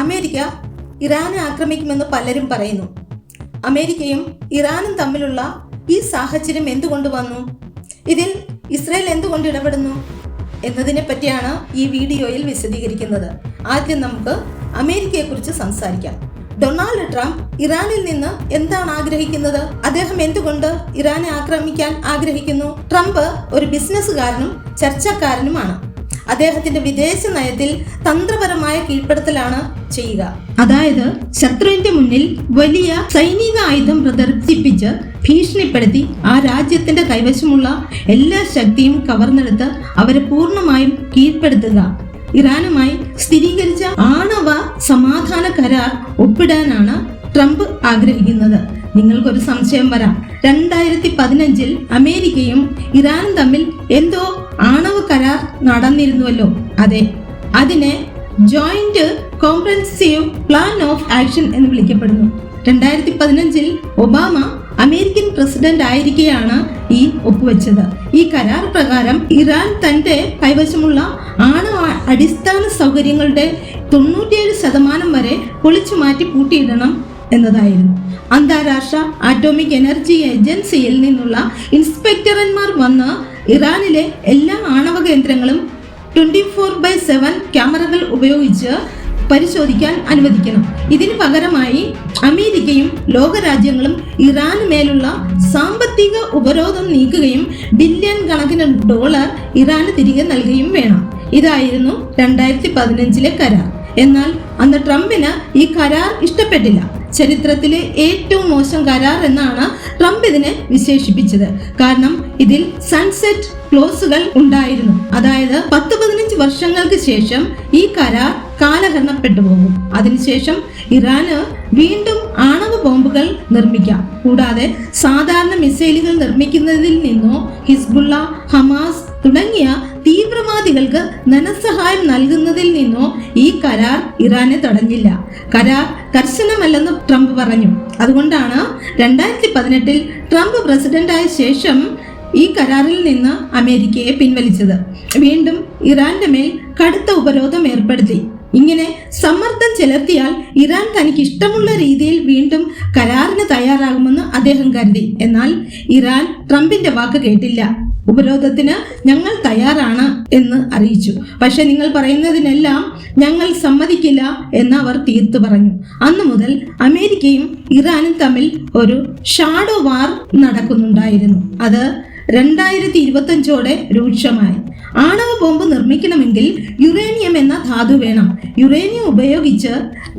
America ഇറാനെ ആക്രമിക്കുമെന്ന് പലരും പറയുന്നു. അമേരിക്കയും ഇറാനും തമ്മിലുള്ള ഈ സാഹചര്യം എന്തുകൊണ്ട് വന്നു? ഇതിൽ ഇസ്രയേൽ എന്തുകൊണ്ട് ഇടപെടുന്നു എന്നതിനെ പറ്റിയാണ് ഈ വീഡിയോയിൽ വിശദീകരിക്കുന്നത്. ആദ്യം നമുക്ക് അമേരിക്കയെക്കുറിച്ച് സംസാരിക്കാം. ഡൊണാൾഡ് ട്രംപ് ഇറാനിൽ നിന്ന് എന്താണ് ആഗ്രഹിക്കുന്നത്? അദ്ദേഹം എന്തുകൊണ്ട് ഇറാനെ ആക്രമിക്കാൻ ആഗ്രഹിക്കുന്നു? ട്രംപ് ഒരു ബിസിനസ്സുകാരനും ചർച്ചക്കാരനുമാണ്. അദ്ദേഹത്തിന്റെ വിദേശ നയത്തിൽ തന്ത്രപരമായ കീഴ്പ്പെടുത്തലാണ് ചെയ്യുക. അതായത് ശത്രുവിന്റെ മുന്നിൽ വലിയ സൈനിക ആയുധം പ്രദർശിപ്പിച്ച് ഭീഷണിപ്പെടുത്തി ആ രാജ്യത്തിന്റെ കൈവശമുള്ള എല്ലാ ശക്തിയും കവർന്നെടുത്ത് അവരെ പൂർണ്ണമായും കീഴ്പ്പെടുത്തുക. ഇറാനുമായി സ്ഥിരീകരിച്ച ആണവ സമാധാന കരാർ ഒപ്പിടാനാണ് ട്രംപ് ആഗ്രഹിക്കുന്നത്. നിങ്ങൾക്കൊരു സംശയം വരാം, 2015 അമേരിക്കയും ഇറാനും തമ്മിൽ എന്തോ ആണവ കരാർ നടന്നിരുന്നുവല്ലോ. അതെ, അതിനെ joint comprehensive plan of action എന്ന് വിളിക്കപ്പെടുന്നു. 2015 ഒബാമ അമേരിക്കൻ പ്രസിഡന്റ് ആയിരിക്കെയാണ് ഈ ഒപ്പുവെച്ചത്. ഈ കരാർ പ്രകാരം ഇറാൻ തന്റെ കൈവശമുള്ള ആണവ അടിസ്ഥാന സൗകര്യങ്ങളുടെ 97% വരെ പൊളിച്ചു മാറ്റി പൂട്ടിയിടണം എന്നതായിരുന്നു. അന്താരാഷ്ട്ര ആറ്റോമിക് എനർജി ഏജൻസിയിൽ നിന്നുള്ള ഇൻസ്പെക്ടർമാർ വന്ന് ഇറാനിലെ എല്ലാ ആണവ കേന്ദ്രങ്ങളും 24/7 ക്യാമറകൾ ഉപയോഗിച്ച് പരിശോധിക്കാൻ അനുവദിക്കണം. ഇതിന് പകരമായി അമേരിക്കയും ലോകരാജ്യങ്ങളും ഇറാന് മേലുള്ള സാമ്പത്തിക ഉപരോധം നീക്കുകയും ബില്യൺ കണക്കിന് ഡോളർ ഇറാന് തിരികെ നൽകുകയും വേണം. ഇതായിരുന്നു 2015 കരാർ. എന്നാൽ അന്ന് ട്രംപിന് ഈ കരാർ ഇഷ്ടപ്പെട്ടില്ല. ചരിത്രത്തിലെ ഏറ്റവും മോശം കരാർ എന്നാണ് ട്രംപ് ഇതിനെ വിശേഷിപ്പിച്ചത്. കാരണം ഇതിൽ സൺസെറ്റ് ക്ലോസുകൾ ഉണ്ടായിരുന്നു. അതായത് 10-15 വർഷങ്ങൾക്ക് ശേഷം ഈ കരാർ കാലഹരണപ്പെട്ടു പോകും. അതിനുശേഷം ഇറാന് വീണ്ടും ആണവ ബോംബുകൾ നിർമ്മിക്കാം. കൂടാതെ സാധാരണ മിസൈലുകൾ നിർമ്മിക്കുന്നതിൽ നിന്നോ ഹിസ്ബുള്ള, ഹമാസ് തുടങ്ങിയ തീവ്രവാദികൾക്ക് ധനസഹായം നൽകുന്നതിൽ നിന്നോ ഈ കരാർ ഇറാനെ തടഞ്ഞില്ല. കരാർ കർശനമല്ലെന്ന് ട്രംപ് പറഞ്ഞു. അതുകൊണ്ടാണ് 2018 ട്രംപ് പ്രസിഡന്റായ ശേഷം ഈ കരാറിൽ നിന്ന് അമേരിക്കയെ പിൻവലിച്ചത്. വീണ്ടും ഇറാന്റെ മേൽ കടുത്ത ഉപരോധം ഏർപ്പെടുത്തി. ഇങ്ങനെ സമ്മർദ്ദം ചെലുത്തിയാൽ ഇറാൻ തനിക്ക് ഇഷ്ടമുള്ള രീതിയിൽ വീണ്ടും കരാറിന് തയ്യാറാകുമെന്ന് അദ്ദേഹം കരുതി. എന്നാൽ ഇറാൻ ട്രംപിന്റെ വാക്ക് കേട്ടില്ല. ഉപരോധത്തിന് ഞങ്ങൾ തയ്യാറാണ് എന്ന് അറിയിച്ചു. പക്ഷെ നിങ്ങൾ പറയുന്നതിനെല്ലാം ഞങ്ങൾ സമ്മതിക്കില്ല എന്ന് അവർ തീർത്തു പറഞ്ഞു. അന്നു മുതൽ അമേരിക്കയും ഇറാനും തമ്മിൽ ഒരു ഷാഡോ വാർ നടക്കുന്നുണ്ടായിരുന്നു. അത് 2025 രൂക്ഷമായി. ആണവ ബോംബ് നിർമ്മിക്കണമെങ്കിൽ യുറേനിയം എന്ന ധാതു വേണം. യുറേനിയം ഉപയോഗിച്ച്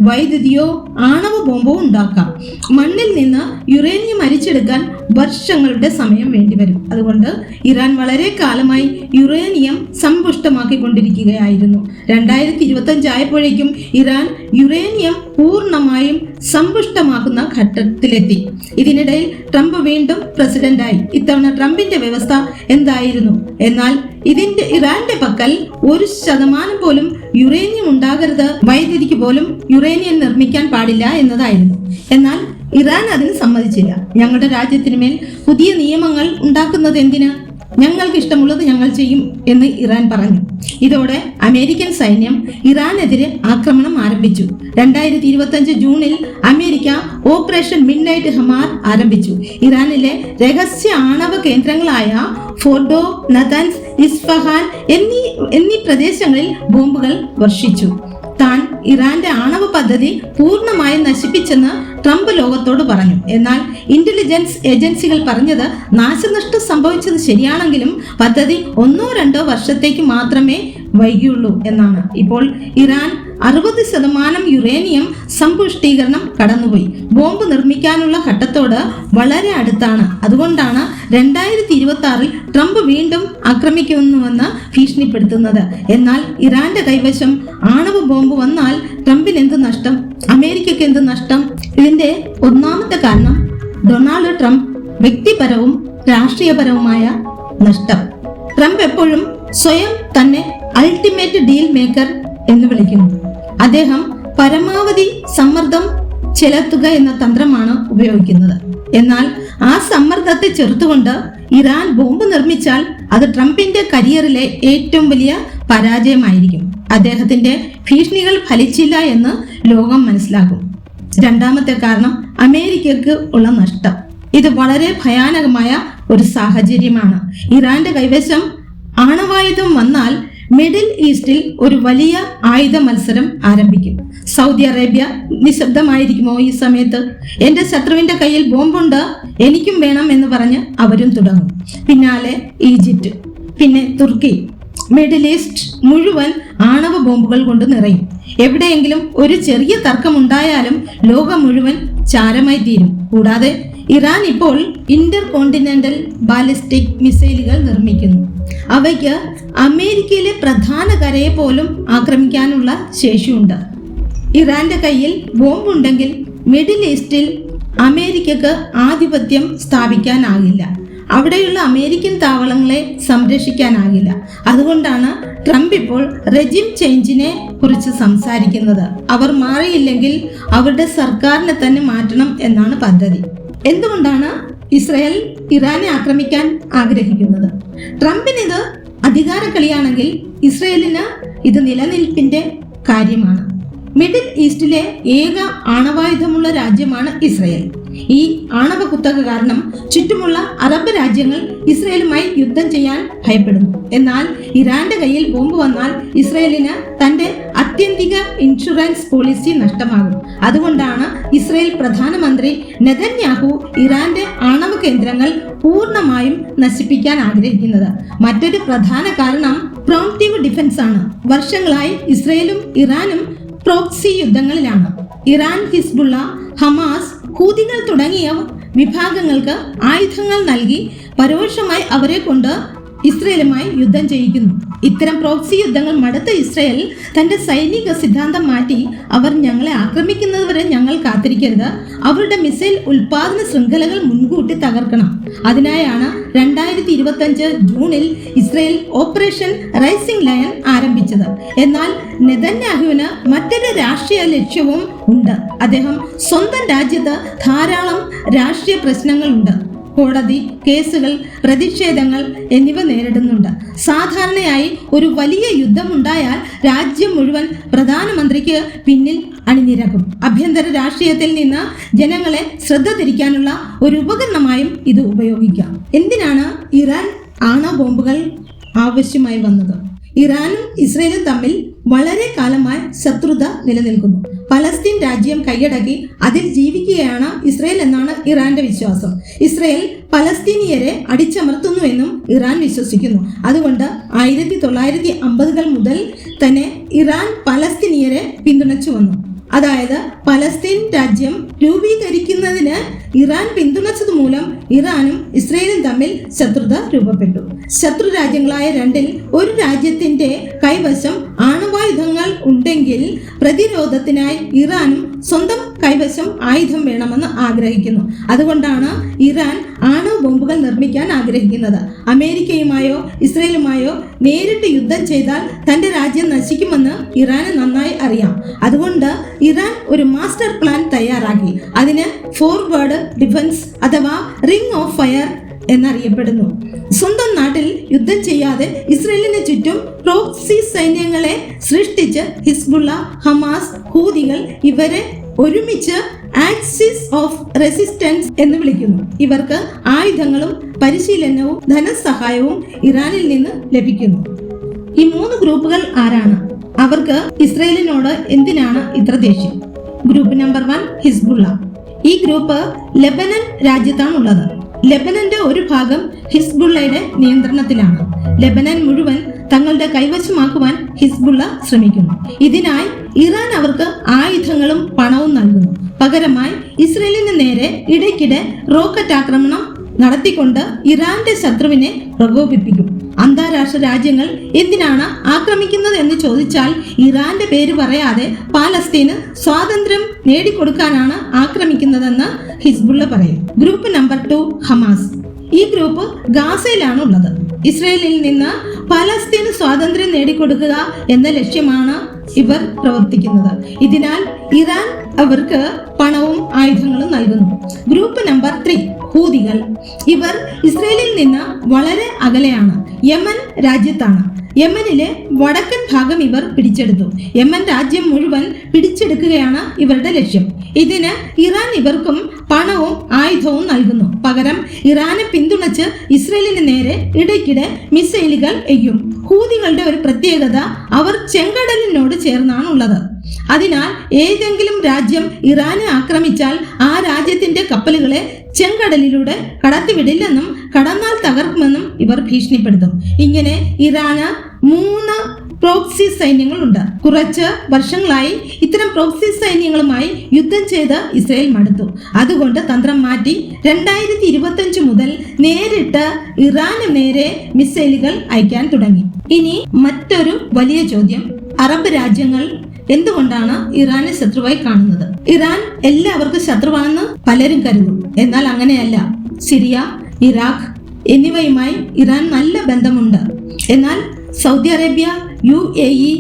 വൈദ്യുതിയോ ആണവ ബോംബോ ഉണ്ടാക്കാം. മണ്ണിൽ നിന്ന് യുറേനിയം അരിച്ചെടുക്കാൻ വർഷങ്ങളുടെ സമയം വേണ്ടിവരും. അതുകൊണ്ട് ഇറാൻ വളരെ കാലമായി യുറേനിയം സമ്പുഷ്ടമാക്കിക്കൊണ്ടിരിക്കുകയായിരുന്നു. 2025 ആയപ്പോഴേക്കും ഇറാൻ യുറേനിയം പൂർണ്ണമായും സമ്പുഷ്ടമാക്കുന്ന ഘട്ടത്തിലെത്തി. ഇതിനിടയിൽ ട്രംപ് വീണ്ടും പ്രസിഡന്റായി. ഇത്തവണ ട്രംപിന്റെ വ്യവസ്ഥ എന്തായിരുന്നു? എന്നാൽ ഇറാന്റെ പക്കൽ 1% പോലും യുറേനിയം ഉണ്ടാകരുത്, വൈദ്യുതിക്ക് പോലും യുറേനിയം നിർമ്മിക്കാൻ പാടില്ല എന്നതായിരുന്നു. എന്നാൽ ഇറാൻ അതിന് സമ്മതിച്ചില്ല. ഞങ്ങളുടെ രാജ്യത്തിന് മേൽ പുതിയ നിയമങ്ങൾ ഉണ്ടാക്കുന്നത് എന്തിന്? ഞങ്ങൾക്ക് ഇഷ്ടമുള്ളത് ഞങ്ങൾ ചെയ്യും എന്ന് ഇറാൻ പറഞ്ഞു. ഇതോടെ അമേരിക്കൻ സൈന്യം ഇറാനെതിരെ ആക്രമണം ആരംഭിച്ചു. 2025 ജൂണിൽ അമേരിക്ക ഓപ്പറേഷൻ മിഡ്നൈറ്റ് ഹമാർ ആരംഭിച്ചു. ഇറാനിലെ രഹസ്യ ആണവ കേന്ദ്രങ്ങളായ ഫോർഡോ, നതാൻസ്, ഇസ്ഫഹാൻ എന്നീ പ്രദേശങ്ങളിൽ ബോംബുകൾ വർഷിച്ചു. താൻ ഇറാന്റെ ആണവ പദ്ധതി പൂർണ്ണമായും നശിപ്പിച്ചെന്ന് ട്രംപ് ലോകത്തോട് പറഞ്ഞു. എന്നാൽ ഇന്റലിജൻസ് ഏജൻസികൾ പറഞ്ഞത് നാശനഷ്ടം സംഭവിച്ചത് ശരിയാണെങ്കിലും പദ്ധതി 1-2 വർഷത്തേക്ക് മാത്രമേ വൈകിയുള്ളൂ എന്നാണ്. ഇപ്പോൾ ഇറാൻ 60% യുറേനിയം സമ്പുഷ്ടീകരണം കടന്നുപോയി. ബോംബ് നിർമ്മിക്കാനുള്ള ഘട്ടത്തോട് വളരെ അടുത്താണ്. അതുകൊണ്ടാണ് 2026 ട്രംപ് വീണ്ടും ആക്രമിക്കുന്നുവെന്ന് ഭീഷണിപ്പെടുത്തുന്നത്. എന്നാൽ ഇറാന്റെ കൈവശം ആണവ ബോംബ് വന്നാൽ ട്രംപിന് എന്ത് നഷ്ടം? അമേരിക്കയ്ക്ക് എന്ത് നഷ്ടം? ഇതിന്റെ ഒന്നാമത്തെ കാരണം ഡൊണാൾഡ് ട്രംപ് വ്യക്തിപരവും രാഷ്ട്രീയപരവുമായ നഷ്ടം. ട്രംപ് എപ്പോഴും സ്വയം തന്നെ അൾട്ടിമേറ്റ് ഡീൽ മേക്കർ എന്ന് വിളിക്കുന്നു. അദ്ദേഹം പരമാവധി സമ്മർദ്ദം ചെലുത്തുക എന്ന തന്ത്രമാണ് ഉപയോഗിക്കുന്നത്. എന്നാൽ ആ സമ്മർദ്ദത്തെ ചെറുത്തുകൊണ്ട് ഇറാൻ ബോംബ് നിർമ്മിച്ചാൽ അത് ട്രംപിന്റെ കരിയറിലെ ഏറ്റവും വലിയ പരാജയമായിരിക്കും. അദ്ദേഹത്തിന്റെ ഭീഷണികൾ ഫലിച്ചില്ല എന്ന് ലോകം മനസ്സിലാക്കും. രണ്ടാമത്തെ കാരണം അമേരിക്കക്ക് ഉള്ള നഷ്ടം. ഇത് വളരെ ഭയാനകമായ ഒരു സാഹചര്യമാണ്. ഇറാന്റെ കൈവശം ആണവായുധം വന്നാൽ മിഡിൽ ഈസ്റ്റിൽ ഒരു വലിയ ആയുധ മത്സരം ആരംഭിക്കും. സൗദി അറേബ്യ നിശബ്ദമായിരിക്കുമോ ഈ സമയത്ത്? എന്റെ ശത്രുവിന്റെ കയ്യിൽ ബോംബുണ്ട്, എനിക്കും വേണം എന്ന് പറഞ്ഞ് അവരും തുടങ്ങും. പിന്നാലെ ഈജിപ്റ്റ്, പിന്നെ തുർക്കി. മിഡിൽ ഈസ്റ്റ് മുഴുവൻ ആണവ ബോംബുകൾ കൊണ്ട് നിറയും. എവിടെയെങ്കിലും ഒരു ചെറിയ തർക്കമുണ്ടായാലും ലോകം മുഴുവൻ ചാരമായി തീരും. കൂടാതെ ഇറാൻ ഇപ്പോൾ ഇന്റർ കോണ്ടിനെന്റൽ ബാലിസ്റ്റിക് മിസൈലുകൾ നിർമ്മിക്കുന്നു. അവയ്ക്ക് അമേരിക്കയിലെ പ്രധാന കരയെ പോലും ആക്രമിക്കാനുള്ള ശേഷിയുണ്ട്. ഇറാന്റെ കയ്യിൽ ബോംബുണ്ടെങ്കിൽ മിഡിൽ ഈസ്റ്റിൽ അമേരിക്കക്ക് ആധിപത്യം സ്ഥാപിക്കാനാകില്ല. അവിടെയുള്ള അമേരിക്കൻ താവളങ്ങളെ സംരക്ഷിക്കാനാകില്ല. അതുകൊണ്ടാണ് ട്രംപ് ഇപ്പോൾ റെജിം ചേഞ്ചിനെ കുറിച്ച് സംസാരിക്കുന്നത്. അവർ മാറിയില്ലെങ്കിൽ അവരുടെ സർക്കാരിനെ തന്നെ മാറ്റണം എന്നാണ് പദ്ധതി. എന്തുകൊണ്ടാണ് ഇസ്രായേൽ ഇറാനെ ആക്രമിക്കാൻ ആഗ്രഹിക്കുന്നത്? ട്രംപിന് ഇത് അധികാര കളിയാണെങ്കിൽ ഇസ്രായേലിന് ഇത് നിലനിൽപ്പിന്റെ കാര്യമാണ്. മിഡിൽ ഈസ്റ്റിലെ ഏക ആണവായുധമുള്ള രാജ്യമാണ് ഇസ്രായേൽ. ഈ ആണവ കുത്തക കാരണം ചുറ്റുമുള്ള അറബ് രാജ്യങ്ങൾ ഇസ്രായേലുമായി യുദ്ധം ചെയ്യാൻ ഭയപ്പെടുന്നു. എന്നാൽ ഇറാന്റെ കയ്യിൽ ബോംബ് വന്നാൽ ഇസ്രായേലിന് തന്റെ ആത്യന്തിക ഇൻഷുറൻസ് പോളിസി നഷ്ടമാകും. അതുകൊണ്ടാണ് ഇസ്രായേൽ പ്രധാനമന്ത്രി നെതന്യാഹു ഇറാന്റെ ആണവ കേന്ദ്രങ്ങൾ പൂർണ്ണമായും നശിപ്പിക്കാൻ ആഗ്രഹിക്കുന്നത്. മറ്റൊരു പ്രധാന കാരണം പ്രോംപ്റ്റീവ് ഡിഫൻസ് ആണ്. വർഷങ്ങളായി ഇസ്രായേലും ഇറാനും പ്രോക്സി യുദ്ധങ്ങളിലാണ്. ഇറാൻ, ഹിസ്ബുള്ള, ഹമാസ്, ഹൂതികൾ തുടങ്ങിയ വിഭാഗങ്ങൾക്ക് ആയുധങ്ങൾ നൽകി പരോക്ഷമായി അവരെ കൊണ്ട് ഇസ്രയേലുമായി യുദ്ധം ചെയ്യിക്കുന്നു. ഇത്തരം പ്രോക്സി യുദ്ധങ്ങൾ മടുത്ത ഇസ്രയേൽ തന്റെ സൈനിക സിദ്ധാന്തം മാറ്റി അവർ ഞങ്ങളെ ആക്രമിക്കുന്നതുവരെ ഞങ്ങൾ കാത്തിരിക്കരുത്, അവരുടെ മിസൈൽ ഉൽപാദന ശൃംഖലകൾ മുൻകൂട്ടി തകർക്കണം. അതിനായാണ് 2025 ജൂണിൽ ഇസ്രയേൽ ഓപ്പറേഷൻ റൈസിംഗ് ലയൺ ആരംഭിച്ചത്. എന്നാൽ നെതന്യാഹുവിന് മറ്റൊരു രാഷ്ട്രീയ ലക്ഷ്യവും ഉണ്ട്. അദ്ദേഹം സ്വന്തം രാജ്യത്ത് ധാരാളം രാഷ്ട്രീയ പ്രശ്നങ്ങളുണ്ട്. കോടതി കേസുകൾ, പ്രതിഷേധങ്ങൾ എന്നിവ നേരിടുന്നുണ്ട്. സാധാരണയായി ഒരു വലിയ യുദ്ധമുണ്ടായാൽ രാജ്യം മുഴുവൻ പ്രധാനമന്ത്രിക്ക് പിന്നിൽ അണിനിരക്കും. ആഭ്യന്തര രാഷ്ട്രീയത്തിൽ നിന്ന് ജനങ്ങളെ ശ്രദ്ധ തിരിക്കാനുള്ള ഒരു ഉപകരണമായും ഇത് ഉപയോഗിക്കാം. എന്തിനാണ് ഇറാൻ ആണവ ബോംബുകൾ ആവശ്യമായി വന്നത്? ഇറാനും ഇസ്രയേലും തമ്മിൽ വളരെ കാലമായി ശത്രുത നിലനിൽക്കുന്നു. പലസ്തീൻ രാജ്യം കൈയടക്കി അതിൽ ജീവിക്കുകയാണ് ഇസ്രയേൽ എന്നാണ് ഇറാന്റെ വിശ്വാസം. ഇസ്രയേൽ പലസ്തീനിയരെ അടിച്ചമർത്തുന്നുവെന്നും ഇറാൻ വിശ്വസിക്കുന്നു. അതുകൊണ്ട് 1950 മുതൽ തന്നെ ഇറാൻ പലസ്തീനിയരെ പിന്തുണച്ചു വന്നു. അതായത് പലസ്തീൻ രാജ്യം രൂപീകരിക്കുന്നതിന് ഇറാൻ പിന്തുണച്ചത് മൂലം ഇറാനും ഇസ്രയേലും തമ്മിൽ ശത്രുത രൂപപ്പെട്ടു. ശത്രു രാജ്യങ്ങളായ രണ്ടിൽ ഒരു രാജ്യത്തിന്റെ കൈവശം ആണവായുധങ്ങൾ ഉണ്ടെങ്കിൽ പ്രതിരോധത്തിനായി ഇറാനും സ്വന്തം കൈവശം ആയുധം വേണമെന്ന് ആഗ്രഹിക്കുന്നു. അതുകൊണ്ടാണ് ഇറാൻ ആണവ ബോംബുകൾ നിർമ്മിക്കാൻ ആഗ്രഹിക്കുന്നത്. അമേരിക്കയുമായോ ഇസ്രയേലുമായോ നേരിട്ട് യുദ്ധം ചെയ്താൽ തന്റെ രാജ്യം നശിക്കുമെന്ന് ഇറാന് നന്നായി അറിയാം. അതുകൊണ്ട് ഇറാൻ ഒരു മാസ്റ്റർ പ്ലാൻ തയ്യാറാക്കി. അതിന് ഫോർവേഡ് ഡിഫൻസ് അഥവാ റിംഗ് ഓഫ് ഫയർ എന്നറിയപ്പെടുന്നു. സ്വന്തം നാട്ടിൽ യുദ്ധം ചെയ്യാതെ ഇസ്രയേലിന് ചുറ്റും പ്രോക്സി സൈന്യങ്ങളെ സൃഷ്ടിച്ച് ഹിസ്ബുള്ള, ഹമാസ്, ഹൂതികൾ ഇവരെ ഒരുമിച്ച് ആക്സിസ് ഓഫ് റെസിസ്റ്റൻസ് എന്ന് വിളിക്കുന്നു. ഇവർക്ക് ആയുധങ്ങളും പരിശീലനവും ധനസഹായവും ഇറാനിൽ നിന്ന് ലഭിക്കുന്നു. ഈ 3 ഗ്രൂപ്പുകൾ ആരാണ്? അവർക്ക് ഇസ്രയേലിനോട് എന്തിനാണ് ഇത്ര ദേഷ്യം? Group number 1 Hezbollah. ഈ ഗ്രൂപ്പ് ലെബനൻ രാജ്യത്താണുള്ളത്. ലെബനന്റെ ഒരു ഭാഗം ഹിസ്ബുള്ളയുടെ നിയന്ത്രണത്തിലാണ്. ലെബനൻ മുഴുവൻ തങ്ങളുടെ കൈവശമാക്കുവാൻ ഹിസ്ബുള്ള ശ്രമിക്കുന്നു. ഇതിനായി ഇറാൻ അവർക്ക് ആയുധങ്ങളും പണവും നൽകുന്നു. പകരമായി ഇസ്രയേലിന് നേരെ ഇടയ്ക്കിടെ റോക്കറ്റ് ആക്രമണം നടത്തിക്കൊണ്ട് ഇറാന്റെ ശത്രുവിനെ പ്രകോപിപ്പിക്കും. അന്താരാഷ്ട്ര രാജ്യങ്ങൾ എന്തിനാണ് ആക്രമിക്കുന്നത് എന്ന് ചോദിച്ചാൽ ഇറാന്റെ പേര് പറയാതെ പാലസ്തീന് സ്വാതന്ത്ര്യം നേടിക്കൊടുക്കാനാണ് ആക്രമിക്കുന്നതെന്ന് ഹിസ്ബുള്ള പറയും. Group number 2 Hamas. ഈ ഗ്രൂപ്പ് ഗാസയിലാണ് ഉള്ളത്. ഇസ്രയേലിൽ നിന്ന് പലസ്തീന് സ്വാതന്ത്ര്യം നേടിക്കൊടുക്കുക എന്ന ലക്ഷ്യമാണ് ഇവർ പ്രവർത്തിക്കുന്നത്. ഇതിനാൽ ഇറാൻ അവർക്ക് പണവും ആയുധങ്ങളും നൽകുന്നു. ഗ്രൂപ്പ് നമ്പർ 3 ഹൂതികൾ. ഇവർ ഇസ്രയേലിൽ നിന്ന് വളരെ അകലെയാണ്, യമൻ രാജ്യത്താണ്. യമനിലെ വടക്കൻ ഭാഗം ഇവർ പിടിച്ചെടുത്തു. യമൻ രാജ്യം മുഴുവൻ പിടിച്ചെടുക്കുകയാണ് ഇവരുടെ ലക്ഷ്യം. ഇതിന് ഇറാൻ ഇവർക്കും പണവും ആയുധവും നൽകുന്നു. പകരം ഇറാനെ പിന്തുണച്ച് ഇസ്രയേലിന് നേരെ ഇടയ്ക്കിടെ മിസൈലുകൾ എയ്യും. ഹൂതികളുടെ ഒരു പ്രത്യേകത, അവർ ചെങ്കടലിനോട് ചേർന്നാണ് ഉള്ളത്. അതിനാൽ ഏതെങ്കിലും രാജ്യം ഇറാനെ ആക്രമിച്ചാൽ ആ രാജ്യത്തിന്റെ കപ്പലുകളെ ചെങ്കടലിലൂടെ കടത്തിവിടില്ലെന്നും കടന്നാൽ തകർക്കുമെന്നും ഇവർ ഭീഷണിപ്പെടുത്തും. ഇങ്ങനെ ഇറാന് 3 പ്രോക്സി സൈന്യങ്ങളുണ്ട്. കുറച്ച് വർഷങ്ങളായി ഇത്തരം പ്രോക്സി സൈന്യങ്ങളുമായി യുദ്ധം ചെയ്ത് ഇസ്രയേൽ മടുത്തു. അതുകൊണ്ട് തന്ത്രം മാറ്റി 2025 മുതൽ നേരിട്ട് ഇറാന് നേരെ മിസൈലുകൾ അയക്കാൻ തുടങ്ങി. ഇനി മറ്റൊരു വലിയ ചോദ്യം, അറബ് രാജ്യങ്ങൾ എന്തുകൊണ്ടാണ് ഇറാനെ ശത്രുവായി കാണുന്നത്? ഇറാൻ എല്ലാവർക്കും ശത്രുവാണെന്ന് പലരും കരുതും. എന്നാൽ അങ്ങനെയല്ല. സിറിയ, ഇറാഖ് എന്നിവയുമായി ഇറാൻ നല്ല ബന്ധമുണ്ട്. എന്നാൽ സൗദി അറേബ്യ, UAE,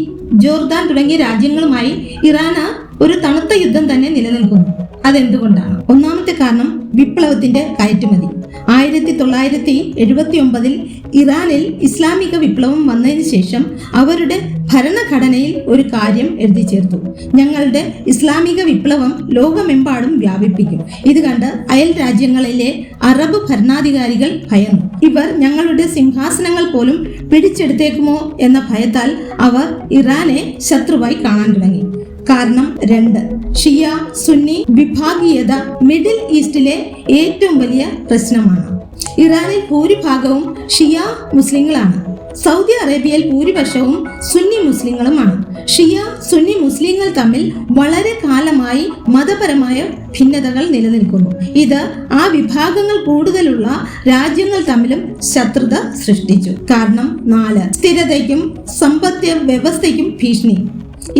ജോർദാൻ തുടങ്ങിയ രാജ്യങ്ങളുമായി ഇറാന് ഒരു തണുത്ത യുദ്ധം തന്നെ നിലനിൽക്കുന്നു. അതെന്തുകൊണ്ടാണ്? ഒന്നാമത്തെ കാരണം വിപ്ലവത്തിന്റെ കയറ്റുമതി. 1979 ഇറാനിൽ ഇസ്ലാമിക വിപ്ലവം വന്നതിന് ശേഷം അവരുടെ ഭരണഘടനയിൽ ഒരു കാര്യം എഴുതി ചേർത്തു: ഞങ്ങളുടെ ഇസ്ലാമിക വിപ്ലവം ലോകമെമ്പാടും വ്യാപിപ്പിക്കും. ഇത് കണ്ട് അയൽ രാജ്യങ്ങളിലെ അറബ് ഭരണാധികാരികൾ ഭയന്നു. ഇവർ ഞങ്ങളുടെ സിംഹാസനങ്ങൾ പോലും പിടിച്ചെടുത്തേക്കുമോ എന്ന ഭയത്താൽ അവർ ഇറാനെ ശത്രുവായി കാണാൻ തുടങ്ങി. കാരണം 2, ഷിയ സുന്നി വിഭാഗീയത മിഡിൽ ഈസ്റ്റിലെ ഏറ്റവും വലിയ പ്രശ്നമാണ്. ഇറാനിൽ ഭൂരിഭാഗവും ഷിയ മുസ്ലിങ്ങളാണ്. സൗദി അറേബ്യയിൽ ഭൂരിപക്ഷവും സുന്നി മുസ്ലിങ്ങളുമാണ്. ഷിയ സുന്നി മുസ്ലിങ്ങൾ തമ്മിൽ വളരെ കാലമായി മതപരമായ ഭിന്നതകൾ നിലനിൽക്കുന്നു. ഇത് ആ വിഭാഗങ്ങൾ കൂടുതലുള്ള രാജ്യങ്ങൾ തമ്മിലും ശത്രുത സൃഷ്ടിച്ചു. കാരണം 4, സ്ഥിരതയ്ക്കും സമ്പദ് വ്യവസ്ഥയ്ക്കും ഭീഷണി.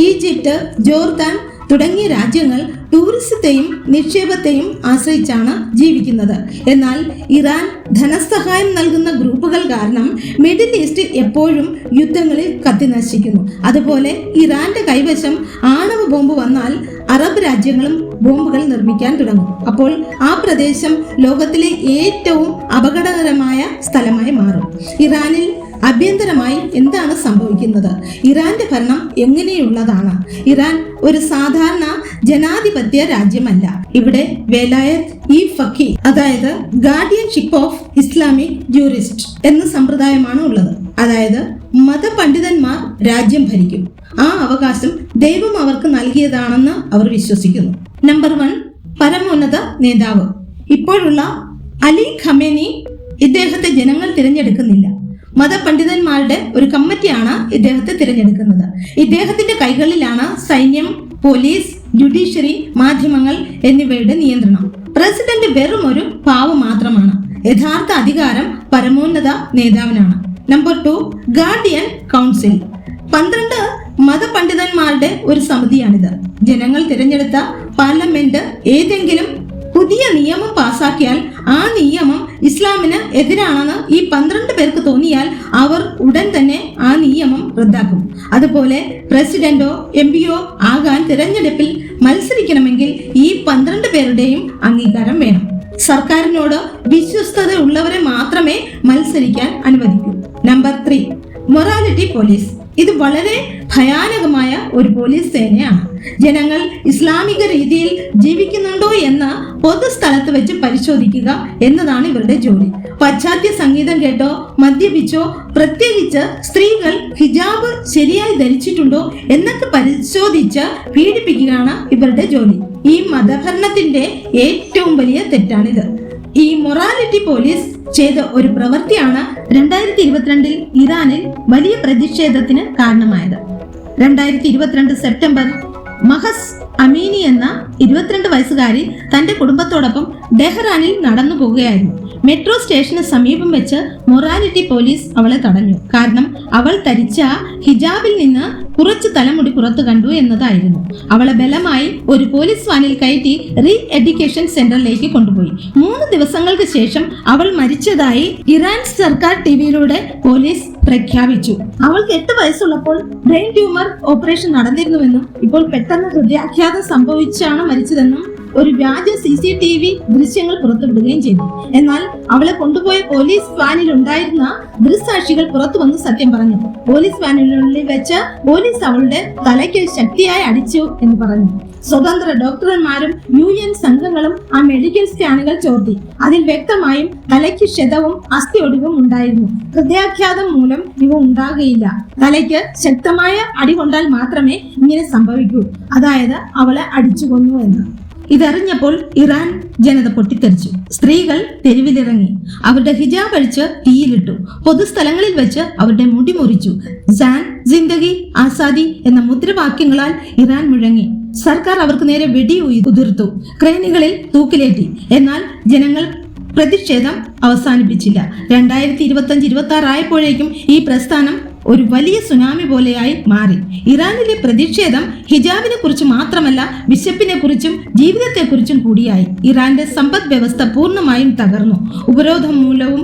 ഈജിപ്ത്, ജോർദാൻ തുടങ്ങിയ രാജ്യങ്ങൾ ടൂറിസത്തെയും നിക്ഷേപത്തെയും ആശ്രയിച്ചാണ് ജീവിക്കുന്നത്. എന്നാൽ ഇറാൻ ധനസഹായം നൽകുന്ന ഗ്രൂപ്പുകൾ കാരണം മിഡിൽ ഈസ്റ്റ് എപ്പോഴും യുദ്ധങ്ങളിൽ കത്തിനശിക്കുന്നു. അതുപോലെ ഇറാന്റെ കൈവശം ആണവ ബോംബ് വന്നാൽ അറബ് രാജ്യങ്ങളും ബോംബുകൾ നിർമ്മിക്കാൻ തുടങ്ങും. അപ്പോൾ ആ പ്രദേശം ലോകത്തിലെ ഏറ്റവും അപകടകരമായ സ്ഥലമായി മാറും. ഇറാനിൽ ആഭ്യന്തരമായി എന്താണ് സംഭവിക്കുന്നത്? ഇറാന്റെ ഭരണം എങ്ങനെയുള്ളതാണ്? ഇറാൻ ഒരു സാധാരണ ജനാധിപത്യ രാജ്യമല്ല. ഇവിടെ വേലായത്ത് ഇ ഫഖി, അതായത് ഗാർഡിയൻഷിപ്പ് ഓഫ് ഇസ്ലാമിക് ജൂറിസ്റ്റ് എന്ന സമ്പ്രദായമാണ് ഉള്ളത്. അതായത് മതപണ്ഡിതന്മാർ രാജ്യം ഭരിക്കും. ആ അവകാശം ദൈവം അവർക്ക് നൽകിയതാണെന്ന് അവർ വിശ്വസിക്കുന്നു. നമ്പർ 1, പരമോന്നത നേതാവ്. ഇപ്പോഴുള്ള അലി ഖമേനി ഇദ്ദേഹത്തെ ജനങ്ങൾ തിരഞ്ഞെടുക്കുന്നില്ല. മതപണ്ഡിതന്മാരുടെ ഒരു കമ്മിറ്റിയാണ് ഇദ്ദേഹത്തെ തിരഞ്ഞെടുക്കുന്നത്. ഇദ്ദേഹത്തിന്റെ കൈകളിലാണ് സൈന്യം, പോലീസ്, ജുഡീഷ്യറി, മാധ്യമങ്ങൾ എന്നിവയുടെ നിയന്ത്രണം. പ്രസിഡന്റ് വെറും ഒരു പാവ മാത്രമാണ്. യഥാർത്ഥ അധികാരം പരമോന്നത നേതാവിനാണ്. Number 2, guardian council. 12 മതപണ്ഡിതന്മാരുടെ ഒരു സമിതിയാണിത്. ജനങ്ങൾ തിരഞ്ഞെടുത്ത പാർലമെന്റ് ഏതെങ്കിലും പുതിയ നിയമം പാസാക്കിയാൽ ആ നിയമം ഇസ്ലാമിന് എതിരാണെന്ന് ഈ 12 പേർക്ക് തോന്നിയാൽ അവർ ഉടൻ തന്നെ ആ നിയമം റദ്ദാക്കും. അതുപോലെ പ്രസിഡന്റോ MPയോ ആകാൻ തിരഞ്ഞെടുപ്പിൽ മത്സരിക്കണമെങ്കിൽ ഈ 12 പേരുടെയും അംഗീകാരം വേണം. സർക്കാരിനോട് വിശ്വസ്തത ഉള്ളവരെ മാത്രമേ മത്സരിക്കാൻ അനുവദിക്കൂ. Number 3, morality police. ഇത് വളരെ ഭയാനകമായ ഒരു പോലീസ് സേനയാണ്. ജനങ്ങൾ ഇസ്ലാമിക രീതിയിൽ ജീവിക്കുന്നുണ്ടോ എന്ന് പൊതുസ്ഥലത്ത് വെച്ച് പരിശോധിക്കുക എന്നതാണ് ഇവരുടെ ജോലി. പാശ്ചാത്യ സംഗീതം കേട്ടോ മദ്യപിച്ചോ, പ്രത്യേകിച്ച് സ്ത്രീകൾ ഹിജാബ് ശരിയായി ധരിച്ചിട്ടുണ്ടോ എന്നൊക്കെ പരിശോധിച്ച് പീഡിപ്പിക്കുകയാണ് ഇവരുടെ ജോലി. ഈ മതഭരണത്തിന്റെ ഏറ്റവും വലിയ തെറ്റാണിത്. ഈ മൊറാലിറ്റി പോലീസ് ചെയ്ത ഒരു പ്രവൃത്തിയാണ് 2022 ഇറാനിൽ വലിയ പ്രതിഷേധത്തിന് കാരണമായത്. 2022 സെപ്റ്റംബർ മഹസ് അമീനി എന്ന 22 വയസ്സുകാരി തന്റെ കുടുംബത്തോടൊപ്പം ടെഹ്റാനിൽ നടന്നു പോവുകയായിരുന്നു. മെട്രോ സ്റ്റേഷന് സമീപം വെച്ച് മൊറാലിറ്റി പോലീസ് അവളെ തടഞ്ഞു. കാരണം അവൾ ധരിച്ച ഹിജാബിൽ നിന്ന് കുറച്ച് തലമുടി പുറത്തു കണ്ടു എന്നതായിരുന്നു. അവളെ ബലമായി ഒരു പോലീസ് വാനിൽ കയറ്റി റീ എഡ്യൂക്കേഷൻ സെന്ററിലേക്ക് കൊണ്ടുപോയി. 3 ദിവസങ്ങൾക്ക് ശേഷം അവൾ മരിച്ചതായി ഇറാൻ സർക്കാർ ടിവിയിലൂടെ പോലീസ് പ്രഖ്യാപിച്ചു. അവൾക്ക് 8 വയസ്സുള്ളപ്പോൾ ബ്രെയിൻ ട്യൂമർ ഓപ്പറേഷൻ നടന്നിരുന്നുവെന്നും ഇപ്പോൾ പെട്ടെന്ന് ഹൃദയാഘാതം സംഭവിച്ചാണ് മരിച്ചതെന്നും ഒരു വ്യാജ CCTV ദൃശ്യങ്ങൾ പുറത്തുവിടുകയും ചെയ്തു. എന്നാൽ അവളെ കൊണ്ടുപോയ പോലീസ് വാനിൽ ഉണ്ടായിരുന്ന ദൃക്സാക്ഷികൾ പുറത്തു വന്ന് സത്യം പറഞ്ഞു. പോലീസ് വാനിനുള്ളിൽ വെച്ച് പോലീസ് അവളുടെ തലയ്ക്ക് ശക്തിയായി അടിച്ചു എന്ന് പറഞ്ഞു. സ്വതന്ത്ര ഡോക്ടർമാരും UN സംഘങ്ങളും ആ മെഡിക്കൽ സ്കാനുകൾ ചോർത്തി. അതിൽ വ്യക്തമായും തലയ്ക്ക് ക്ഷതവും അസ്ഥിയൊടിവും ഉണ്ടായിരുന്നു. ഹൃദയാഘാതം മൂലം ഇവ ഉണ്ടാകുകയില്ല. തലയ്ക്ക് ശക്തമായ അടി കൊണ്ടാൽ മാത്രമേ ഇങ്ങനെ സംഭവിക്കൂ, അതായത് അവളെ അടിച്ചു കൊന്നു എന്ന്. ഇതറിഞ്ഞപ്പോൾ ഇറാൻ ജനത പൊട്ടിത്തെറിച്ചു. സ്ത്രീകൾ തെരുവിലിറങ്ങി. അവരുടെ ഹിജാബ് അഴിച്ച് തീയിലിട്ടു. പൊതുസ്ഥലങ്ങളിൽ വെച്ച് അവരുടെ മുടി മുറിച്ചു. ജാൻ, ജിന്ദഗി, ആസാദി എന്ന മുദ്രാവാക്യങ്ങളാൽ ഇറാൻ മുഴങ്ങി. സർക്കാർ അവർക്ക് നേരെ വെടിയുതിർത്തു. ക്രെയിനുകളിൽ തൂക്കിലേറ്റി. എന്നാൽ ജനങ്ങൾ പ്രതിഷേധം അവസാനിപ്പിച്ചില്ല. 2025-26 ആയപ്പോഴേക്കും ഈ പ്രസ്ഥാനം ഒരു വലിയ സുനാമി പോലെയായി മാറി. ഇറാനിലെ പ്രതിഷേധം ഹിജാബിനെ കുറിച്ച് മാത്രമല്ല, വിശപ്പിനെ കുറിച്ചും ജീവിതത്തെക്കുറിച്ചും കൂടിയായി. ഇറാന്റെ സമ്പദ് വ്യവസ്ഥ പൂർണ്ണമായും തകർന്നു. ഉപരോധം മൂലവും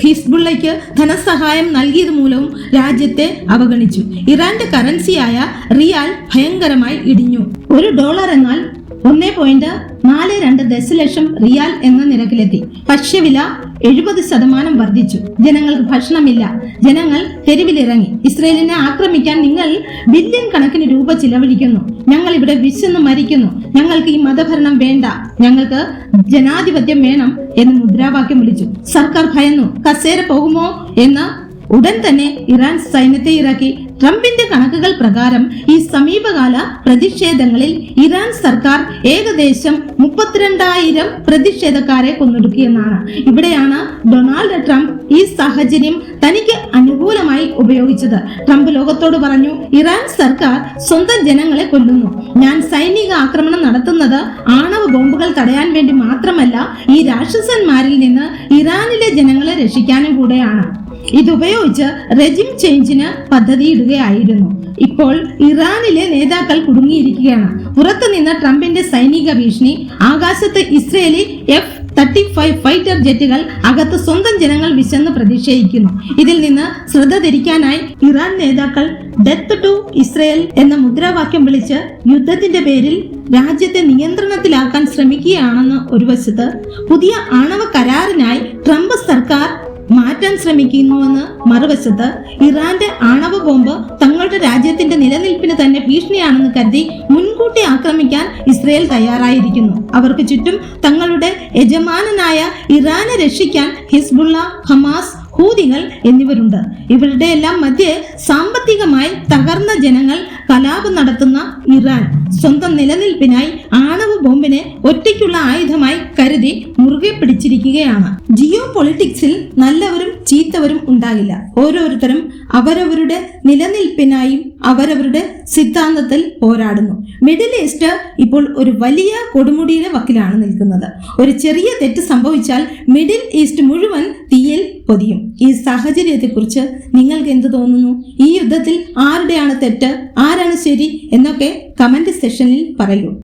ഹിസ്ബുള്ളയ്ക്ക് ധനസഹായം നൽകിയത് മൂലവും രാജ്യത്തെ അവഗണിച്ചു. ഇറാന്റെ കറൻസിയായ റിയാൽ ഭയങ്കരമായി ഇടിഞ്ഞു. $1 എന്നാൽ 1.42 ദശലക്ഷം റിയാൽ എന്ന നിരക്കിലെത്തി. ഭക്ഷ്യവില 70% വർദ്ധിച്ചു. ജനങ്ങൾക്ക് ഭക്ഷണമില്ല. ജനങ്ങൾ തെരുവിലിറങ്ങി. ഇസ്രയേലിനെ ആക്രമിക്കാൻ നിങ്ങൾ ബില്യൺ കണക്കിന് രൂപ ചിലവഴിക്കുന്നു. ഞങ്ങൾ ഇവിടെ വിശന്ന് മരിക്കുന്നു. ഞങ്ങൾക്ക് ഈ മതഭരണം വേണ്ട. ഞങ്ങൾക്ക് ജനാധിപത്യം വേണം എന്ന് മുദ്രാവാക്യം വിളിച്ചു. സർക്കാർ ഭയന്നു. കസേര പോകുമോ എന്ന് ഉടൻ തന്നെ ഇറാൻ സൈന്യത്തെ ഇറക്കി. ട്രംപിന്റെ കണക്കുകൾ പ്രകാരം ഈ സമീപകാല പ്രതിഷേധങ്ങളിൽ ഇറാൻ സർക്കാർ ഏകദേശം 32,000 പ്രതിഷേധക്കാരെ കൊന്നൊടുക്കിയെന്നാണ്. ഇവിടെയാണ് ഡൊണാൾഡ് ട്രംപ് ഈ സാഹചര്യം തനിക്ക് അനുകൂലമായി ഉപയോഗിച്ചത്. ട്രംപ് ലോകത്തോട് പറഞ്ഞു, ഇറാൻ സർക്കാർ സ്വന്തം ജനങ്ങളെ കൊല്ലുന്നു. ഞാൻ സൈനിക ആക്രമണം നടത്തുന്നത് ആണവ ബോംബുകൾ തടയാൻ വേണ്ടി മാത്രമല്ല, ഈ രാക്ഷസന്മാരിൽ നിന്ന് ഇറാനിലെ ജനങ്ങളെ രക്ഷിക്കാനും കൂടെയാണ്. ഇതുപയോഗിച്ച് റെജിം ചേഞ്ചിന് പദ്ധതിയിടുകയായിരുന്നു. ഇപ്പോൾ ഇറാനിലെ നേതാക്കൾ കുടുങ്ങിയിരിക്കുകയാണ്. പുറത്തുനിന്ന് ട്രംപിന്റെ സൈനിക ഭീഷണി, ആകാശത്ത് ഇസ്രയേലി F-35 ഫൈറ്റർ ജെറ്റുകൾ, അകത്ത് സ്വന്തം ജനങ്ങൾ വിശന്ന് പ്രതിഷേധിക്കുന്നു. ഇതിൽ നിന്ന് ശ്രദ്ധ തിരിക്കാനായി ഇറാൻ നേതാക്കൾ ഡെത്ത് ടു ഇസ്രയേൽ എന്ന മുദ്രാവാക്യം വിളിച്ച് യുദ്ധത്തിന്റെ പേരിൽ രാജ്യത്തെ നിയന്ത്രണത്തിലാക്കാൻ ശ്രമിക്കുകയാണെന്ന് ഒരു വശത്ത്, പുതിയ ആണവ കരാറിനായി ട്രംപ് സർക്കാർ മാറ്റാൻ ശ്രമിക്കുന്നുവെന്ന് മറുവശത്ത്, ഇറാന്റെ ആണവ ബോംബ് തങ്ങളുടെ രാജ്യത്തിന്റെ നിലനിൽപ്പിന് തന്നെ ഭീഷണിയാണെന്ന് കരുതി മുൻകൂട്ടി ആക്രമിക്കാൻ ഇസ്രയേൽ തയ്യാറായിരിക്കുന്നു. അവർക്ക് ചുറ്റും തങ്ങളുടെ യജമാനനായ ഇറാനെ രക്ഷിക്കാൻ ഹിസ്ബുള്ള, ഹമാസ്, ഹൂതികൾ എന്നിവരുണ്ട്. ഇവരുടെ എല്ലാം മധ്യേ സാമ്പത്തികമായി തകർന്ന ജനങ്ങൾ കലാപം നടത്തുന്ന ഇറാൻ സ്വന്തം നിലനിൽപ്പിനായി ആണവ ബോംബിനെ ഒറ്റയ്ക്കുള്ള ആയുധമായി കരുതി മുറുകെ പിടിച്ചിരിക്കുകയാണ്. ജിയോ പൊളിറ്റിക്സിൽ നല്ലവരും ചീത്തവരും ഉണ്ടാകില്ല. ഓരോരുത്തരും അവരവരുടെ നിലനിൽപ്പിനായും അവരവരുടെ സിദ്ധാന്തത്തിൽ പോരാടുന്നു. മിഡിൽ ഈസ്റ്റ് ഇപ്പോൾ ഒരു വലിയ കൊടുമുടിയുടെ വക്കിലാണ് നിൽക്കുന്നത്. ഒരു ചെറിയ തെറ്റ് സംഭവിച്ചാൽ മിഡിൽ ഈസ്റ്റ് മുഴുവൻ തീയിൽ പൊതിയും. ഈ സാഹചര്യത്തെക്കുറിച്ച് നിങ്ങൾക്ക് എന്ത് തോന്നുന്നു? ഈ യുദ്ധത്തിൽ ആരുടെയാണ് തെറ്റ്, ആരാണ് ശരി എന്നൊക്കെ കമന്റ് സെക്ഷനിൽ പറയൂ.